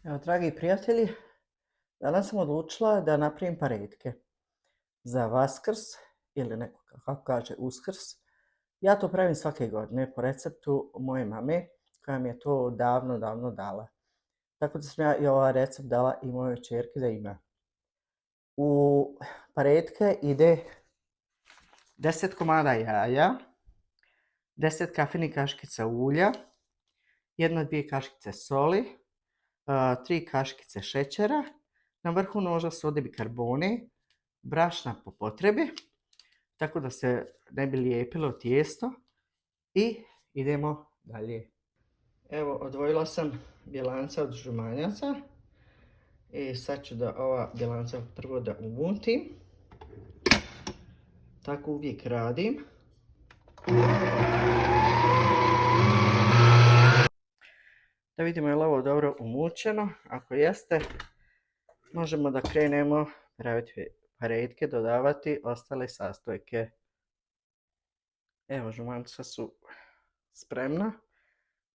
Evo, dragi prijatelji, danas sam odlučila da napravim paretke za Vaskrs ili neko kako kaže Uskrs. Ja to pravim svake godine po receptu moje mame koja mi je to davno, davno dala. Tako da sam ja i ovaj recept dala i mojoj kćerki da ima. U paretke ide 10 komada jaja, 10 kafenih kaškica ulja, 1-2 kaškice soli, 3 kaškice šećera, na vrhu noža sode bikarbone, brašna po potrebi, tako da se ne bi lijepilo tijesto i idemo dalje. Evo, odvojila sam bjelanca od žumanjaca i sad ću da ova bjelanca prvo da umutim. Tako uvijek radim. Da vidimo je li ovo dobro umučeno. Ako jeste, možemo da krenemo praviti paretke, dodavati ostale sastojke. Evo, žumanca su spremna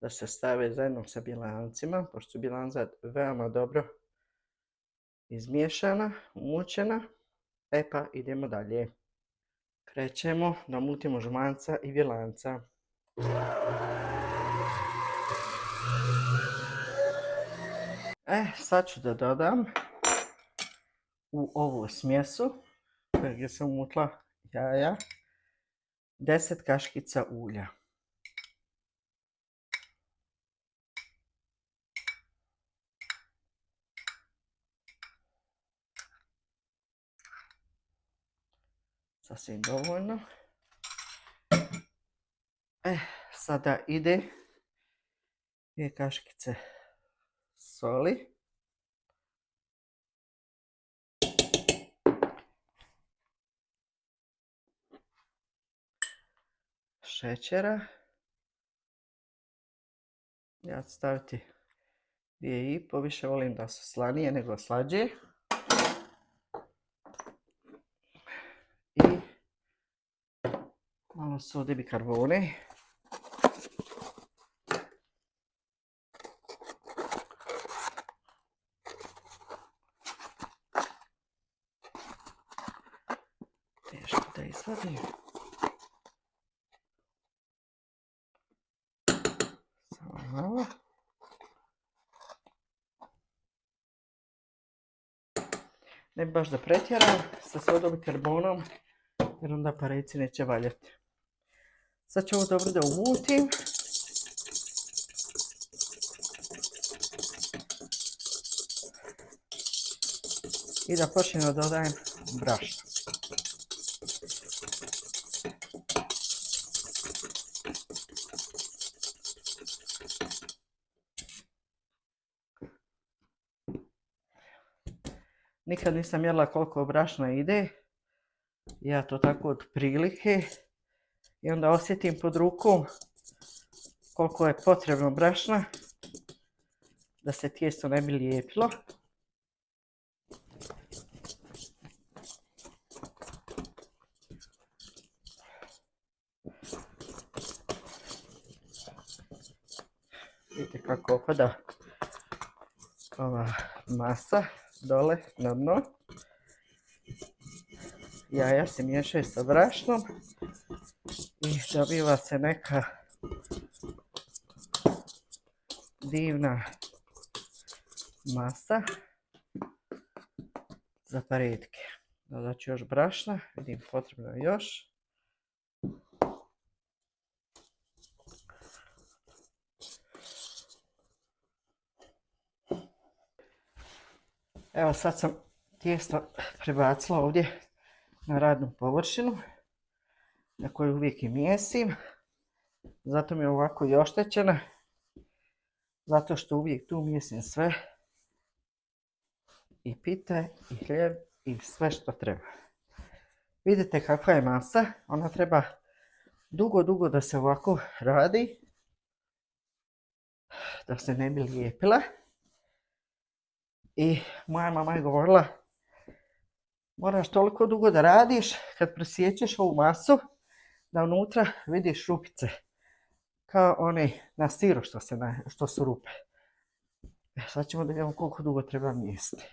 da se stave zajedno sa bjelancima, pošto su bjelanca veoma dobro izmiješana, umučena. E pa idemo dalje. Krećemo da mutimo žumanca i bjelanca. Sad ću da dodam u ovu smjesu gdje sam umutla jaja 10 kaškica ulja. Sasvim dovoljno. Sada ide 2 kaškice soli. Šećera. Ja ću staviti 2,5, više volim da su slanije nego slađe. I malo sode bikarbone. Teško da izvadim. Samo malo. Ne bi baš da pretjeram sa sodom i karbonom, jer onda pareci neće valjati. Sad ću ovo dobro da umutim. I da počnem da dodajem brašno. Nikad nisam mjerila koliko brašna ide. Ja to tako od prilike. I onda osjetim pod rukom koliko je potrebno brašna da se tijesto ne bi lijepilo. Vidite kako opada ova masa dole na dno. Jaja se miješaju sa brašnom i dobiva se neka divna masa za paretke. Dodat ću još brašna, vidim potrebno je još. Evo sad sam tijesto prebacila ovdje na radnu površinu na koju uvijek i mijesim. Zato mi je ovako i oštećena. Zato što uvijek tu mijesim sve. I pite, i hljeb, i sve što treba. Vidite kakva je masa. Ona treba dugo, dugo da se ovako radi. Da se ne bi lijepila. I moja mama je govorila, moraš toliko dugo da radiš kad presjećeš ovu masu da unutra vidiš rupice. Kao one na siru što su rupe. Sad ćemo da vidimo koliko dugo treba mjesti.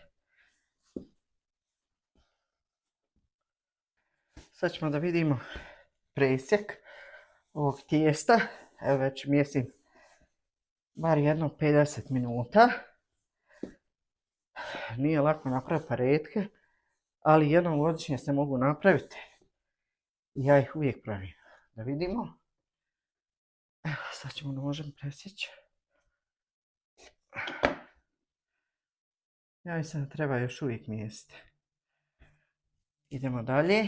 Sad ćemo da vidimo presjek ovog tijesta. Evo već mjesim bar jedno 50 minuta. Nije lako napraviti paretke, ali jednom godišnje se mogu napraviti. Ja ih uvijek pravim. Da vidimo. Evo, sad ćemo nožem presjeći. Ja mislim da treba još uvijek mjestiti. Idemo dalje.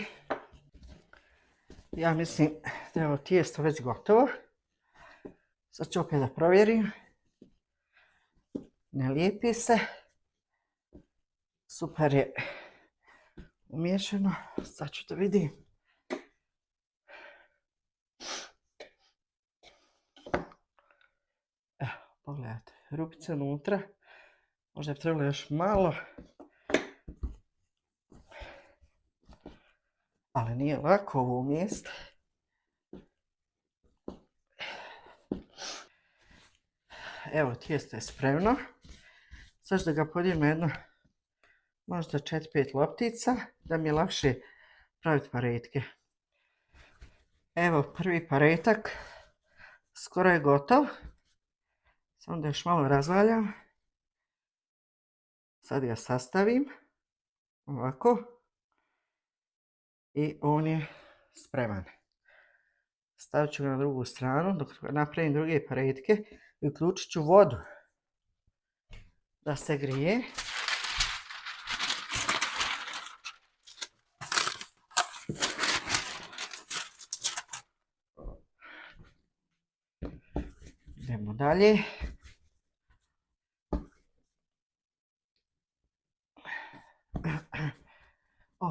Ja mislim da je ovo tijesto već gotovo. Sad ću opet da provjerim. Ne lijepi se. Super je umiješano. Sad ću da vidim. Evo, pogledajte. Rupice unutra. Možda je trebalo još malo. Ali nije lako ovo umjestiti. Evo, tijesto je spremno. Sad ću da ga podijelim na jedno, možda 4-5 loptica, da mi je lakše praviti paretke. Evo, prvi paretak skoro je gotov. Samo da još malo razvaljam. Sad ga sastavim. Ovako. I on je spreman. Stavit ću ga na drugu stranu dok napravim druge paretke i uključit ću vodu da se grije. Idemo dalje.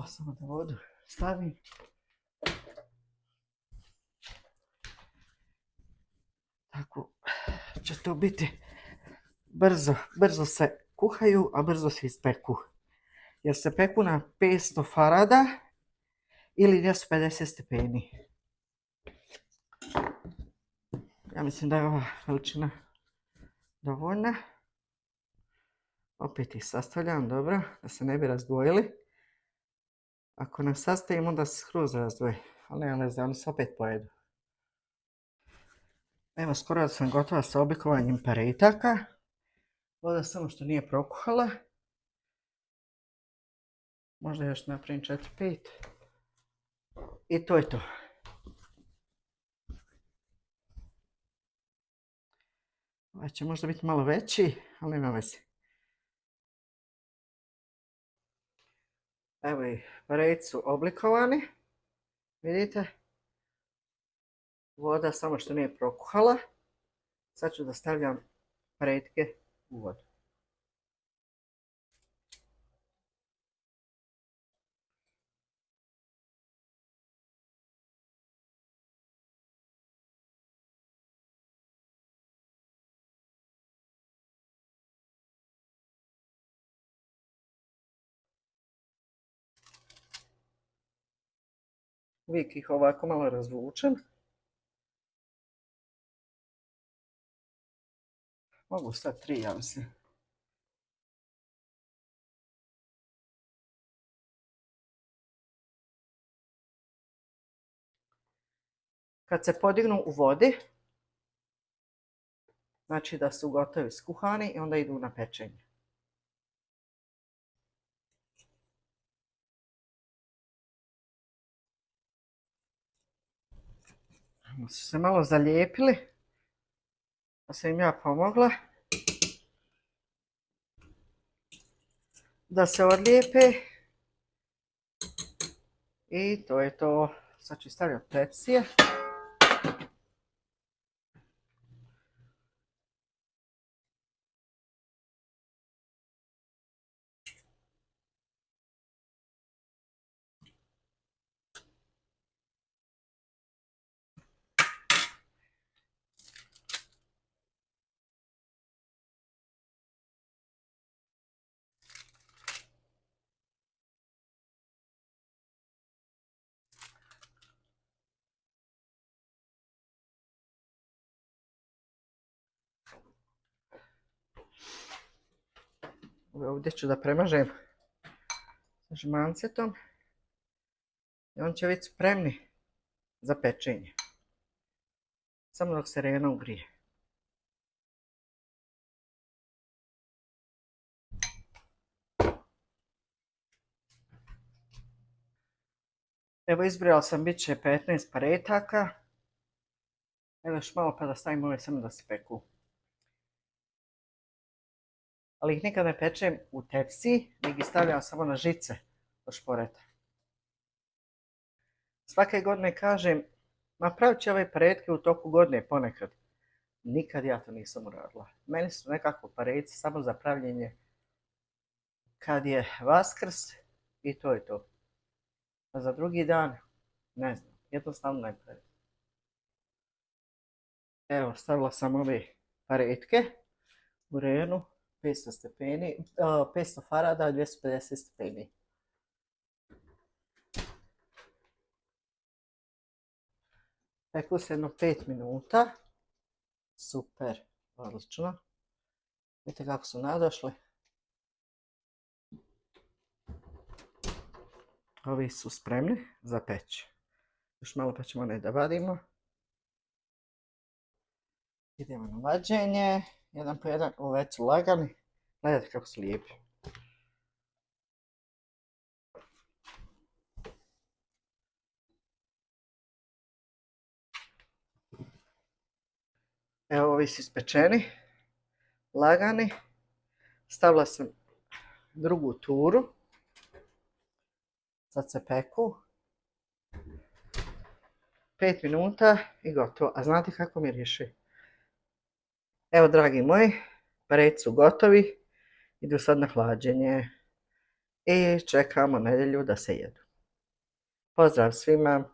Samo da vodu stavim. Tako će to biti brzo se kuhaju, a brzo se ispeku. Jer se peku na 500 farada ili 250 stepeni. Ja mislim da je ova veličina dovoljna. Opet ih sastavljam dobro, da se ne bi razdvojili. Ako ne sastavim, onda se skroz razdvoji. Ali nema veze, oni se opet pojedu. Evo, skoro da sam gotova sa oblikovanjem paretaka. Voda samo što nije prokuhala. Možda još napravim 4-5. I to je to. Ovaj će možda biti malo veći, ali nema veze. Evo i pareti su oblikovani. Vidite? Voda samo što nije prokuhala. Sad ću da stavljam paretke u vodu. Uvijek ih ovako malo razvučem. Mogu sad 3, ja mislim. Kad se podignu u vodi, znači da su gotovi skuhani i onda idu na pečenje. Su se malo zalijepili, pa sam im ja pomogla da se odlijepe. I to je to. Sad ću stavljati pepsije. Ovdje ću da premažem sa žmancetom i oni će biti spremni za pečenje. Samo dok se rena ugrije. Evo izbrojala sam, bit će 15 paretaka. Evo još malo pa da stavim ove samo da se peku. Ali ih nikad ne pečem u tepsi, nego ih stavljam samo na žice od šporeta. Svake godine kažem, ma pravit ću ove paretke u toku godine ponekad. Nikad ja to nisam uradila. Meni su nekako pareci samo za pravljenje kad je Vaskrs i to je to. A za drugi dan, ne znam, jednostavno ne pravim. Evo, stavila sam ove paretke u renu, 500 stepeni, 500 farada, 250 stepeni. Peku se jedno 5 minuta. Super, odlično. Vidite kako su nadošli. Ovi su spremni za peć. Još malo pa ćemo ne da vadimo. Idemo na vađenje. Jedan po jedan, već su lagani. Gledajte kako su lijepi. Evo ovi su ispečeni. Lagani. Stavila sam drugu turu. Sad se peku. 5 minuta i gotovo. A znate kako miriši? Evo, dragi moji, pareci su gotovi. Idu sad na hlađenje. I čekamo nedjelju da se jedu. Pozdrav svima!